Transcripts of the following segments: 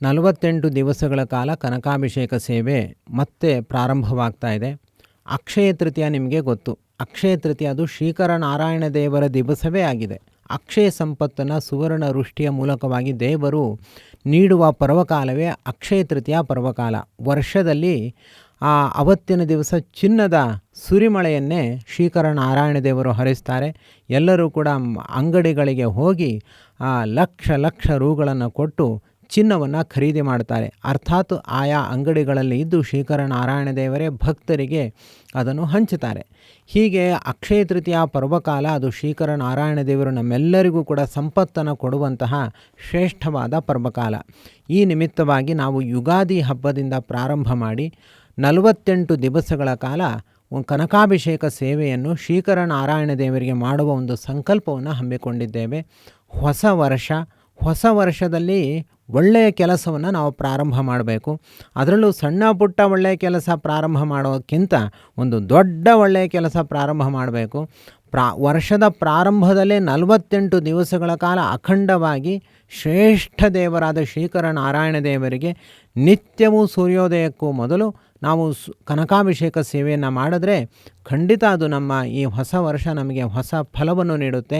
48 ದಿವಸಗಳ ಕಾಲ ಕನಕಾಭಿಷೇಕ ಸೇವೆ ಮತ್ತೆ ಪ್ರಾರಂಭವಾಗ್ತಾ ಇದೆ. ಅಕ್ಷಯ ತೃತೀಯ ನಿಮಗೆ ಗೊತ್ತು. ಅಕ್ಷಯ ತೃತೀಯ ಅದು ಶ್ರೀಕರ ನಾರಾಯಣ ದೇವರ ದಿವಸವೇ ಆಗಿದೆ. ಅಕ್ಷಯ ಸಂಪತ್ತನ್ನು ಸುವರ್ಣ ವೃಷ್ಟಿಯ ಮೂಲಕವಾಗಿ ದೇವರು ನೀಡುವ ಪರ್ವಕಾಲವೇ ಅಕ್ಷಯ ತೃತೀಯ ಪರ್ವಕಾಲ. ವರ್ಷದಲ್ಲಿ ಅವತ್ತಿನ ದಿವಸ ಚಿನ್ನದ ಸುರಿಮಳೆಯನ್ನೇ ಶ್ರೀಕರ ನಾರಾಯಣ ದೇವರು ಹರಿಸ್ತಾರೆ. ಎಲ್ಲರೂ ಕೂಡ ಅಂಗಡಿಗಳಿಗೆ ಹೋಗಿ ಲಕ್ಷ ಲಕ್ಷ ರೂಗಳನ್ನು ಕೊಟ್ಟು ಚಿನ್ನವನ್ನು ಖರೀದಿ ಮಾಡ್ತಾರೆ. ಅರ್ಥಾತ್ ಆಯಾ ಅಂಗಡಿಗಳಲ್ಲಿ ಇದ್ದು ಶ್ರೀಕರ ನಾರಾಯಣ ದೇವರೇ ಭಕ್ತರಿಗೆ ಅದನ್ನು ಹಂಚುತ್ತಾರೆ. ಹೀಗೆ ಅಕ್ಷಯ ತೃತೀಯ ಪರ್ವಕಾಲ ಅದು ಶ್ರೀಕರ ನಾರಾಯಣ ದೇವರು ನಮ್ಮೆಲ್ಲರಿಗೂ ಕೂಡ ಸಂಪತ್ತನ್ನು ಕೊಡುವಂತಹ ಶ್ರೇಷ್ಠವಾದ ಪರ್ವಕಾಲ. ಈ ನಿಮಿತ್ತವಾಗಿ ನಾವು ಯುಗಾದಿ ಹಬ್ಬದಿಂದ ಪ್ರಾರಂಭ ಮಾಡಿ 48 ದಿವಸಗಳ ಕಾಲ ಕನಕಾಭಿಷೇಕ ಸೇವೆಯನ್ನು ಶ್ರೀಕರ ನಾರಾಯಣ ದೇವರಿಗೆ ಮಾಡುವ ಒಂದು ಸಂಕಲ್ಪವನ್ನು ಹಮ್ಮಿಕೊಂಡಿದ್ದೇವೆ. ಹೊಸ ವರ್ಷದಲ್ಲಿ ಒಳ್ಳೆಯ ಕೆಲಸವನ್ನು ನಾವು ಪ್ರಾರಂಭ ಮಾಡಬೇಕು. ಅದರಲ್ಲೂ ಸಣ್ಣ ಪುಟ್ಟ ಒಳ್ಳೆಯ ಕೆಲಸ ಪ್ರಾರಂಭ ಮಾಡೋಕ್ಕಿಂತ ಒಂದು ದೊಡ್ಡ ಒಳ್ಳೆಯ ಕೆಲಸ ಪ್ರಾರಂಭ ಮಾಡಬೇಕು. ವರ್ಷದ ಪ್ರಾರಂಭದಲ್ಲೇ 48 ದಿವಸಗಳ ಕಾಲ ಅಖಂಡವಾಗಿ ಶ್ರೇಷ್ಠ ದೇವರಾದ ಶ್ರೀಕರ ನಾರಾಯಣ ದೇವರಿಗೆ ನಿತ್ಯವೂ ಸೂರ್ಯೋದಯಕ್ಕೂ ಮೊದಲು ನಾವು ಕನಕಾಭಿಷೇಕ ಸೇವೆಯನ್ನು ಮಾಡಿದ್ರೆ ಖಂಡಿತ ಅದು ನಮ್ಮ ಈ ಹೊಸ ವರ್ಷ ನಮಗೆ ಹೊಸ ಫಲವನ್ನು ನೀಡುತ್ತೆ.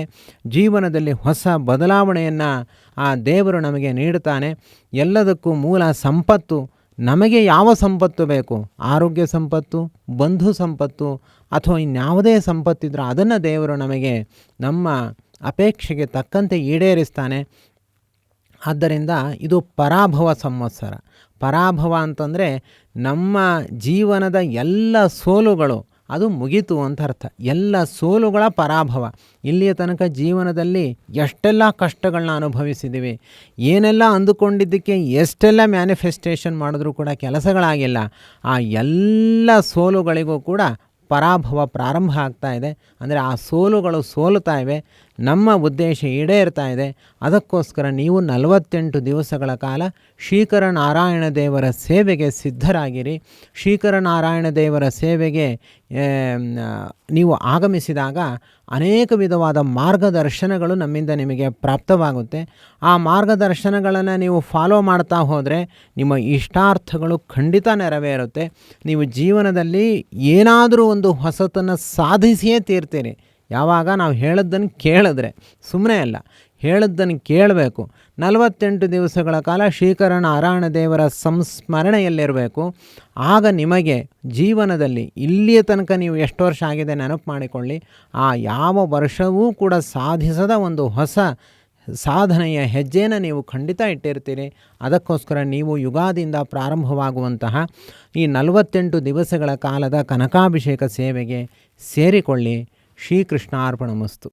ಜೀವನದಲ್ಲಿ ಹೊಸ ಬದಲಾವಣೆಯನ್ನು ಆ ದೇವರು ನಮಗೆ ನೀಡುತ್ತಾನೆ. ಎಲ್ಲದಕ್ಕೂ ಮೂಲ ಸಂಪತ್ತು. ನಮಗೆ ಯಾವ ಸಂಪತ್ತು ಬೇಕು, ಆರೋಗ್ಯ ಸಂಪತ್ತು, ಬಂಧು ಸಂಪತ್ತು ಅಥವಾ ಇನ್ಯಾವುದೇ ಸಂಪತ್ತಿದ್ರೂ ಅದನ್ನು ದೇವರು ನಮಗೆ ನಮ್ಮ ಅಪೇಕ್ಷೆಗೆ ತಕ್ಕಂತೆ ಈಡೇರಿಸ್ತಾನೆ. ಆದ್ದರಿಂದ ಇದು ಪರಾಭವ ಸಂವತ್ಸರ. ಪರಾಭವ ಅಂತಂದರೆ ನಮ್ಮ ಜೀವನದ ಎಲ್ಲ ಸೋಲುಗಳು ಅದು ಮುಗೀತು ಅಂತ ಅರ್ಥ. ಎಲ್ಲ ಸೋಲುಗಳ ಪರಾಭವ. ಇಲ್ಲಿಯ ತನಕ ಜೀವನದಲ್ಲಿ ಎಷ್ಟೆಲ್ಲ ಕಷ್ಟಗಳನ್ನ ಅನುಭವಿಸಿದ್ದೀವಿ, ಏನೆಲ್ಲ ಅಂದುಕೊಂಡಿದ್ದಕ್ಕೆ ಎಷ್ಟೆಲ್ಲ ಮ್ಯಾನಿಫೆಸ್ಟೇಷನ್ ಮಾಡಿದ್ರೂ ಕೂಡ ಕೆಲಸಗಳಾಗಿಲ್ಲ. ಆ ಎಲ್ಲ ಸೋಲುಗಳಿಗೂ ಕೂಡ ಪರಾಭವ ಪ್ರಾರಂಭ ಆಗ್ತಾ ಇದೆ. ಅಂದರೆ ಆ ಸೋಲುಗಳು ಸೋಲುತ್ತಾ ಇವೆ, ನಮ್ಮ ಉದ್ದೇಶ ಈಡೇರ್ತಾ ಇದೆ. ಅದಕ್ಕೋಸ್ಕರ ನೀವು 48 ದಿವಸಗಳ ಕಾಲ ಶ್ರೀಕರ ನಾರಾಯಣ ದೇವರ ಸೇವೆಗೆ ಸಿದ್ಧರಾಗಿರಿ. ಶ್ರೀಕರ ನಾರಾಯಣ ದೇವರ ಸೇವೆಗೆ ನೀವು ಆಗಮಿಸಿದಾಗ ಅನೇಕ ವಿಧವಾದ ಮಾರ್ಗದರ್ಶನಗಳು ನಮ್ಮಿಂದ ನಿಮಗೆ ಪ್ರಾಪ್ತವಾಗುತ್ತೆ. ಆ ಮಾರ್ಗದರ್ಶನಗಳನ್ನು ನೀವು ಫಾಲೋ ಮಾಡ್ತಾ ಹೋದರೆ ನಿಮ್ಮ ಇಷ್ಟಾರ್ಥಗಳು ಖಂಡಿತ ನೆರವೇರುತ್ತೆ. ನೀವು ಜೀವನದಲ್ಲಿ ಏನಾದರೂ ಒಂದು ಹೊಸತನ್ನು ಸಾಧಿಸಿಯೇ ತೀರ್ತೀರಿ. ಯಾವಾಗ ನಾವು ಹೇಳದ್ದನ್ನು ಕೇಳಿದ್ರೆ, ಸುಮ್ಮನೆ ಅಲ್ಲ, ಹೇಳದ್ದನ್ನು ಕೇಳಬೇಕು. 48 ದಿವಸಗಳ ಕಾಲ ಶ್ರೀಕರ ನಾರಾಯಣ ದೇವರ ಸಂಸ್ಮರಣೆಯಲ್ಲಿರಬೇಕು. ಆಗ ನಿಮಗೆ ಜೀವನದಲ್ಲಿ ಇಲ್ಲಿಯ ತನಕ ನೀವು ಎಷ್ಟು ವರ್ಷ ಆಗಿದೆ ನೆನಪು ಮಾಡಿಕೊಳ್ಳಿ, ಆ ಯಾವ ವರ್ಷವೂ ಕೂಡ ಸಾಧಿಸದ ಒಂದು ಹೊಸ ಸಾಧನೆಯ ಹೆಜ್ಜೆಯನ್ನು ನೀವು ಖಂಡಿತ ಇಟ್ಟಿರ್ತೀರಿ. ಅದಕ್ಕೋಸ್ಕರ ನೀವು ಯುಗಾದಿಯಿಂದ ಪ್ರಾರಂಭವಾಗುವಂತಹ ಈ 48 ದಿವಸಗಳ ಕಾಲದ ಕನಕಾಭಿಷೇಕ ಸೇವೆಗೆ ಸೇರಿಕೊಳ್ಳಿ. ಶ್ರೀಕೃಷ್ಣಾರ್ಪಣಮಸ್ತು.